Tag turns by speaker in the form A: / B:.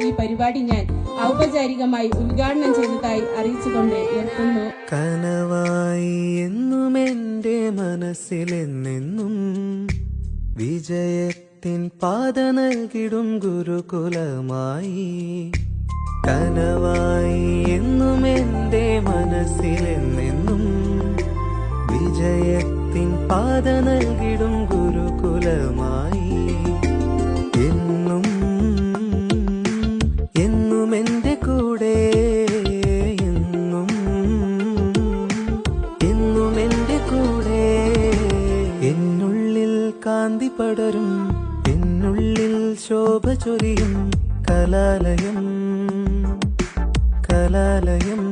A: ഈ പരിപാടി ഞാൻ ഔപചാരികമായി ഉദ്ഘാടനം ചെയ്തതായി അറിയിച്ചുകൊണ്ട് നിർത്തുന്നു.
B: കനവായി എന്നും എന്റെ മനസ്സിലെന്നെന്നും വിജയത്തിൻ പാത നൽകിടും ഗുരുകുലമായി. കനവായി എന്നും എന്റെ മനസ്സിലെന്നെന്നും വിജയത്തിൻ പാത നൽകിടും ഗുരുകുലമായി. എന്നും എന്നും എന്റെ കൂടെ, എന്നും എന്നും എന്റെ കൂടെ. എന്നുള്ളിൽ കാന്തി പടരും, എന്നുള്ളിൽ ശോഭ ചൊരിയും കലാലയം, കലാലയം.